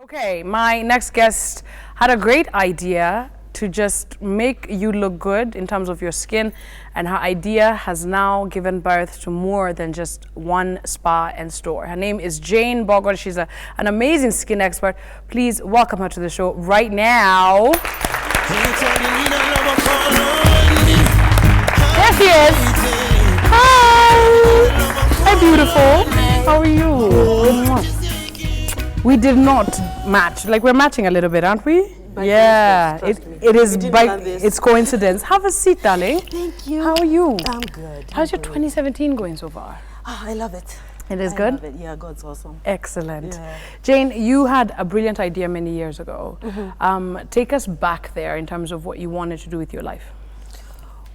Okay, my next guest had a great idea to just make you look good in terms of your skin, and her idea has now given birth to more than just one spa and store. Her name is Jane Mbogo. She's an amazing skin expert. Please welcome her to the show right now. There she is. Hi. Hi, beautiful. How are you? We did not match. Like, we're matching a little bit, aren't we? Yeah, it is by it's coincidence. Have a seat, darling. Thank you. How are you? I'm good. How's your 2017 going so far? I love it. It is good? Love it. Yeah, God's awesome. Excellent. Yeah. Jane, you had a brilliant idea many years ago. Take us back there in terms of what you wanted to do with your life.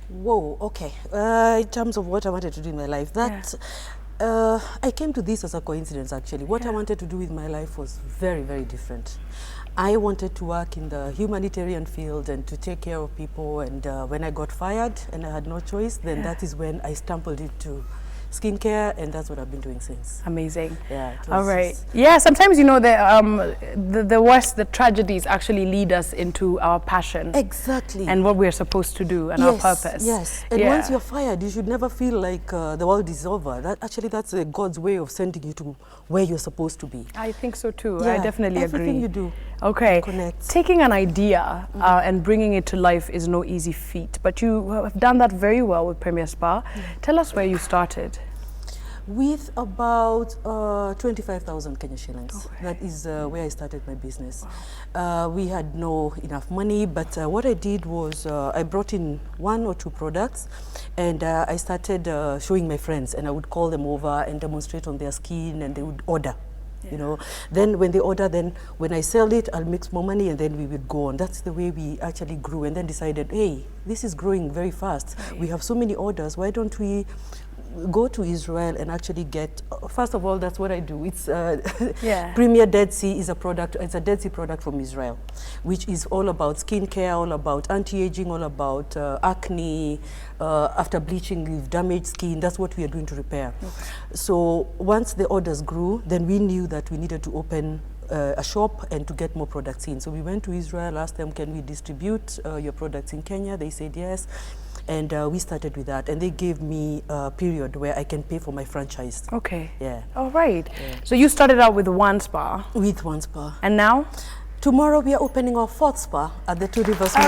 Whoa, okay. In terms of what I wanted to do in my life, I came to this as a coincidence, actually. What I wanted to do with my life was very, very different. I wanted to work in the humanitarian field and to take care of people, and when I got fired and I had no choice, then that is when I stumbled into skincare, and that's what I've been doing since. Amazing. Yeah. All right. Yeah, sometimes, you know, the worst, the tragedies actually lead us into our passion. Exactly. And what we're supposed to do and our purpose. Yes. And once you're fired, you should never feel like the world is over. That's God's way of sending you to where you're supposed to be. I think so too. Yeah, I definitely agree. everything you do. Okay. Connect. Taking an idea and bringing it to life is no easy feat, but you have done that very well with Premier Spa. Tell us where you started. With about 25,000 Kenya shillings. Okay. That is where I started my business. Wow. We had no enough money, but what I did was I brought in 1 or 2 products, and I started showing my friends, and I would call them over and demonstrate on their skin, and they would order. You know, then when they order, then when I sell it, I'll make more money, and then we would go on. That's the way we actually grew, and then decided, hey, this is growing very fast. Right. We have so many orders. Why don't we go to Israel and actually get, first of all, that's what I do. It's Premier Dead Sea is a product, it's a Dead Sea product from Israel, which is all about skincare, all about anti-aging, all about acne, after bleaching, with damaged skin. That's what we are doing to repair. Okay. So once the orders grew, then we knew that we needed to open a shop and to get more products in. So we went to Israel, asked them, can we distribute your products in Kenya? They said yes. And we started with that, and they gave me a period where I can pay for my franchise. Okay. Yeah. All right. Yeah. So you started out with 1 spa. With 1 spa. And now? Tomorrow we are opening our 4th spa at the 2 Rivers Mall.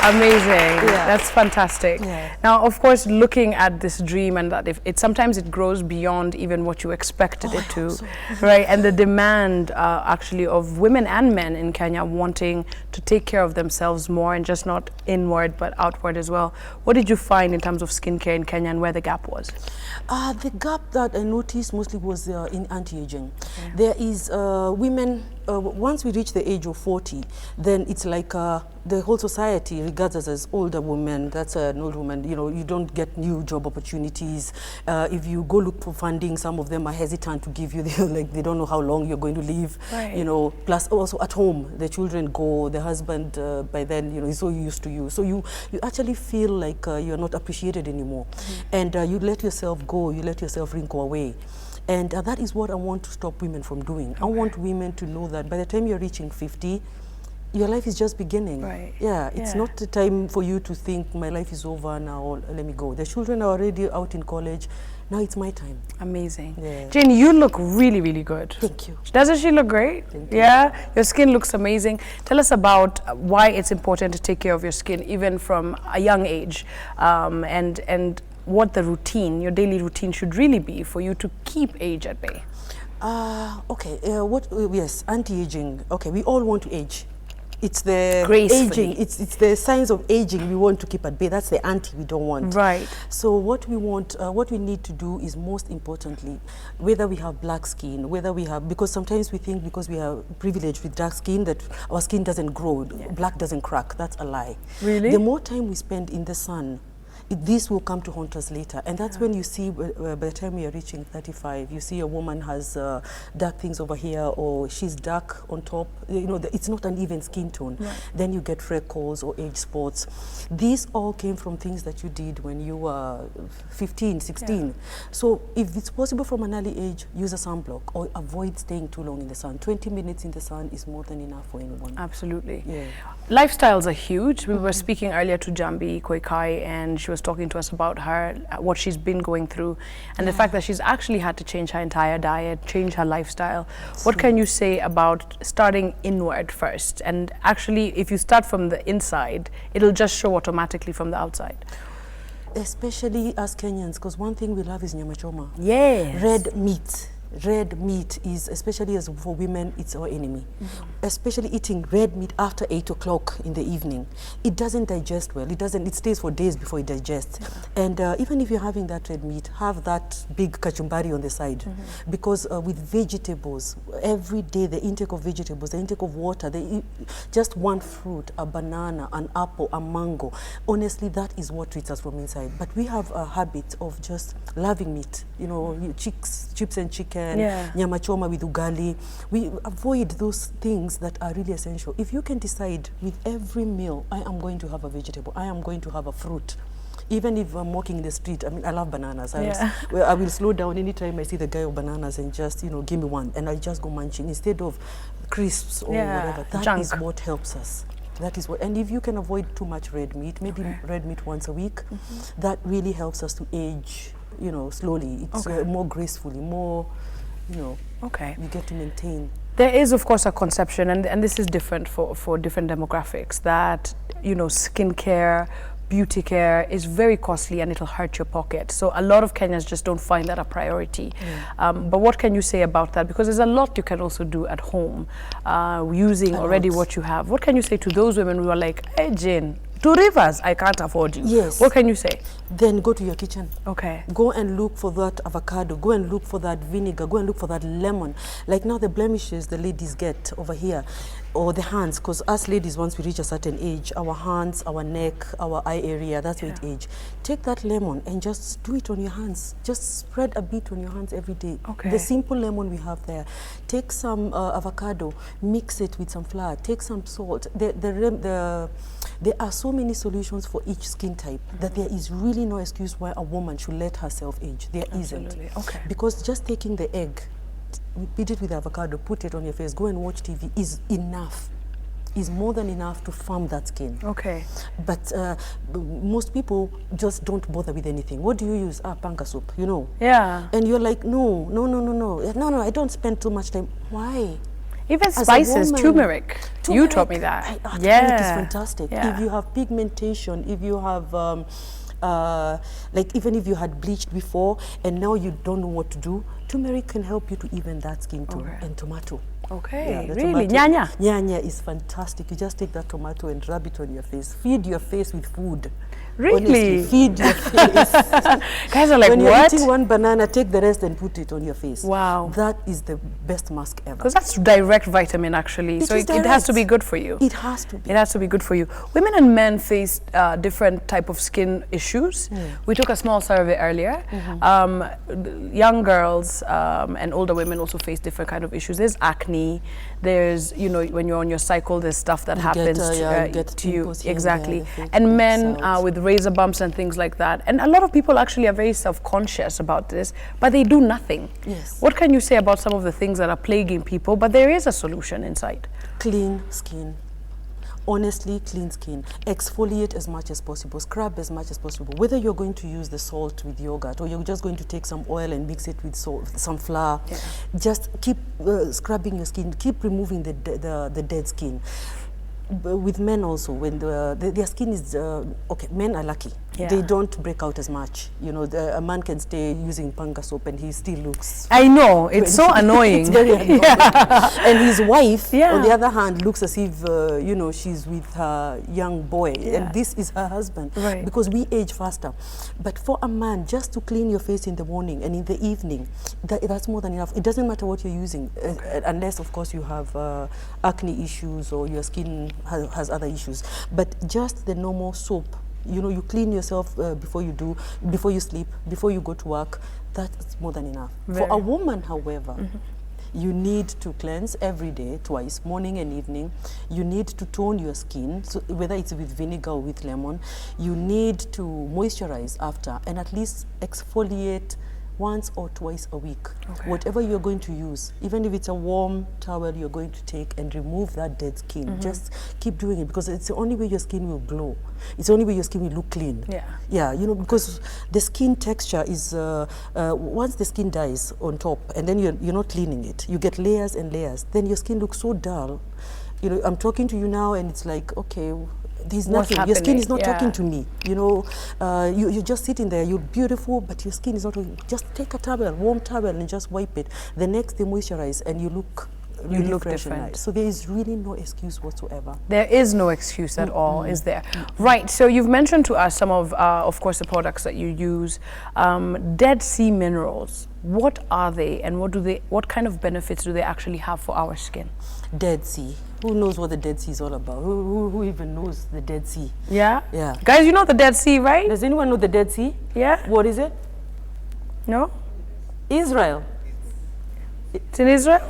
Amazing. Yeah. That's fantastic. Yeah. Now, of course, looking at this dream, and that sometimes it grows beyond even what you expected it to, right? And the demand actually of women and men in Kenya wanting to take care of themselves more, and just not inward but outward as well. What did you find in terms of skincare in Kenya and where the gap was? The gap that I noticed mostly was in anti-aging. Okay. There is women, once we reach the age of 40, then it's like the whole society regards us as older women. That's an old woman. You know, you don't get new job opportunities. If you go look for funding, some of them are hesitant to give you. They don't know how long you're going to live. Right. You know, plus also at home, the children go, the husband by then, you know, is so used to you. So you actually feel like you're not appreciated anymore. And you let yourself go, you let yourself wrinkle away. And that is what I want to stop women from doing. Okay. I want women to know that by the time you're reaching 50, your life is just beginning. Right. Yeah, it's not the time for you to think, my life is over now, let me go. The children are already out in college. Now it's my time. Amazing. Yeah. Jane, you look really, really good. Thank you. Doesn't she look great? Thank you. Yeah, your skin looks amazing. Tell us about why it's important to take care of your skin, even from a young age, and what the routine, your daily routine should really be for you to keep age at bay. Okay, yes, anti-aging. Okay, we all want to age. It's the gracefully. Aging, it's the signs of aging we want to keep at bay. That's the anti we don't want. Right. So what we want, what we need to do is, most importantly, whether we have black skin, whether we have, because sometimes we think because we are privileged with dark skin that our skin doesn't grow, black doesn't crack. That's a lie. Really? The more time we spend in the sun, this will come to haunt us later. And that's when you see, by the time you're reaching 35, you see a woman has dark things over here, or she's dark on top. You know, it's not an even skin tone. Right. Then you get freckles or age spots. These all came from things that you did when you were 15, 16. Yeah. So if it's possible from an early age, use a sunblock or avoid staying too long in the sun. 20 minutes in the sun is more than enough for anyone. Absolutely. Yeah. Lifestyles are huge. We were speaking earlier to Jambi Koikai, and she was talking to us about her, what she's been going through, and the fact that she's actually had to change her entire diet, change her lifestyle. What can you say about starting inward first? And actually, if you start from the inside, it'll just show automatically from the outside. Especially as Kenyans, because one thing we love is nyama choma. Yes. Red meat. Red meat is, especially as for women, it's our enemy. Especially eating red meat after 8 o'clock in the evening. It doesn't digest well. It stays for days before it digests. And even if you're having that red meat, have that big kachumbari on the side. Because with vegetables, every day the intake of vegetables, the intake of water, just one fruit, a banana, an apple, a mango. Honestly, that is what treats us from inside. But we have a habit of just loving meat. You know, chips and chicken, nyama choma with ugali. We avoid those things that are really essential. If you can decide with every meal, I am going to have a vegetable, I am going to have a fruit. Even if I'm walking in the street, I mean, I love bananas. I will slow down anytime I see the guy of bananas and just, you know, give me one. And I just go munching instead of crisps or whatever. That is what helps us. That is what, and if you can avoid too much red meat, maybe red meat once a week, that really helps us to age, you know, slowly. It's more gracefully, more, you know, you get to maintain. There is, of course, a conception, and this is different for different demographics, that, you know, skincare, beauty care is very costly and it'll hurt your pocket. So a lot of Kenyans just don't find that a priority. But what can you say about that? Because there's a lot you can also do at home using already what you have. What can you say to those women who are like, hey, Jane, 2 rivers, I can't afford you. Yes. What can you say? Then go to your kitchen. Okay. Go and look for that avocado. Go and look for that vinegar. Go and look for that lemon. Like now the blemishes the ladies get over here, or the hands, because us ladies, once we reach a certain age, our hands, our neck, our eye area, that's where it age. Take that lemon and just do it on your hands. Just spread a bit on your hands every day. Okay. The simple lemon we have there. Take some avocado, mix it with some flour. Take some salt. There are so many solutions for each skin type that there is really no excuse why a woman should let herself age. There isn't. Okay. Because just taking the egg, beat it with avocado, put it on your face, go and watch TV is enough. Is more than enough to farm that skin. Okay. But most people just don't bother with anything. What do you use? Panga soup, you know. Yeah. And you're like, no, I don't spend too much time. Why? Even spices, turmeric. You taught me that. Turmeric is fantastic. If you have pigmentation, if you have, like even if you had bleached before and now you don't know what to do, turmeric can help you to even that skin tone. And tomato. Okay, really? Nyanya? Nyanya is fantastic. You just take that tomato and rub it on your face. Feed your face with food. Really? Honestly, feed your face. Guys are like, when you're eating one banana, take the rest and put it on your face. Wow. That is the best mask ever. Because that's direct vitamin, actually. So it has to be good for you. It has to be. It has to be good for you. Women and men face different type of skin issues. We took a small survey earlier. Young girls and older women also face different kind of issues. There's acne. There's, you know, when you're on your cycle, there's stuff that happens to you. Exactly. And men with razor bumps and things like that. And a lot of people actually are very self-conscious about this, but they do nothing. Yes. What can you say about some of the things that are plaguing people, but there is a solution inside? Clean skin. Honestly, clean skin. Exfoliate as much as possible. Scrub as much as possible. Whether you're going to use the salt with yogurt or you're just going to take some oil and mix it with some flour, just keep scrubbing your skin. Keep removing the dead skin. With men also, when their skin is okay, men are lucky. They don't break out as much. You know, a man can stay using panga soap and he still looks. I know, it's so annoying. It's very annoying. And his wife, on the other hand, looks as if you know, she's with her young boy, and this is her husband. Right. Because we age faster. But for a man, just to clean your face in the morning and in the evening, that's more than enough. It doesn't matter what you're using, unless of course you have acne issues or your skin has other issues. But just the normal soap You know, you clean yourself before you sleep, before you go to work. That's more than enough. For a woman, however, you need to cleanse every day, twice, morning and evening. You need to tone your skin, so whether it's with vinegar or with lemon. You need to moisturize after, and at least exfoliate once or twice a week. Whatever you're going to use, even if it's a warm towel you're going to take and remove that dead skin, just keep doing it, because it's the only way your skin will glow. It's the only way your skin will look clean. Yeah, you know, because the skin texture is, once the skin dies on top and then you're not cleaning it, you get layers and layers, then your skin looks so dull. You know, I'm talking to you now and it's like, okay, there's nothing. Your skin is not talking to me. You know, you're just sitting there. You're beautiful, but your skin is not talking. Just take a towel, warm towel, and just wipe it. The next day, moisturize, and you look really fresh and nice. So there is really no excuse whatsoever. There is no excuse at all, is there? Right. So you've mentioned to us some of course, the products that you use. Dead sea minerals. What are they, and what kind of benefits do they actually have for our skin? Dead sea. Who knows what the Dead Sea is all about? Who even knows the Dead Sea? Yeah? Yeah. Guys, you know the Dead Sea, right? Does anyone know the Dead Sea? Yeah. What is it? No? Israel. It's in Israel?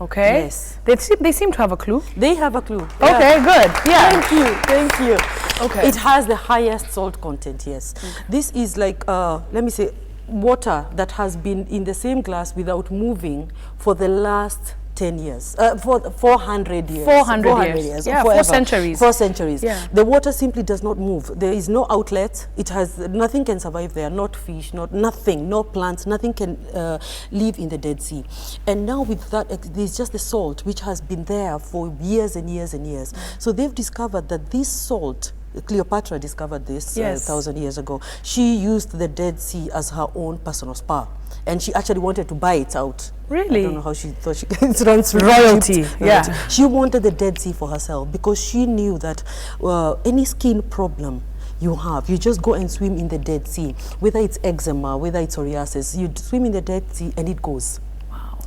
Okay. Yes. They seem to have a clue. They have a clue. Okay, good. Yeah. Thank you. Okay. It has the highest salt content, yes. This is like, let me say, water that has been in the same glass without moving for the last 10 years, for 400 years. 400 years. Yeah, forever. 4 centuries. 4 centuries. Yeah. The water simply does not move. There is no outlet. It has, nothing can survive there, not fish, nothing, no plants, nothing can live in the Dead Sea. And now with that, there's just the salt, which has been there for years and years and years. So they've discovered that this salt, Cleopatra discovered this 1,000 years ago. She used the Dead Sea as her own personal spa. And she actually wanted to buy it out. Really? I don't know how she thought she could runs royalty. Yeah. She wanted the Dead Sea for herself because she knew that any skin problem you have, you just go and swim in the Dead Sea. Whether it's eczema, whether it's psoriasis, you swim in the Dead Sea and it goes.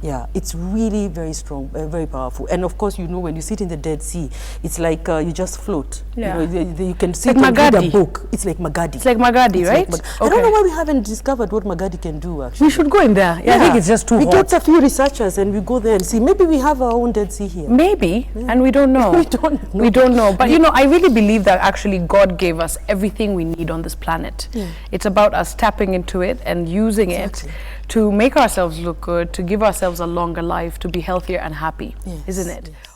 Yeah, it's really very strong, very powerful. And of course, you know, when you sit in the Dead Sea, it's like you just float. Yeah. You know, you can sit like and read a book. It's like Magadi. It's like Magadi, right? Like I don't know why we haven't discovered what Magadi can do, actually. We should go in there. Yeah, I think it's just too hot. We get a few researchers and we go there and see. Maybe we have our own Dead Sea here. Maybe, and we don't know. We don't know. But, you know, I really believe that actually God gave us everything we need on this planet. Yeah. It's about us tapping into it and using it to make ourselves look good, to give ourselves a longer life, to be healthier and happy, isn't it? Yes.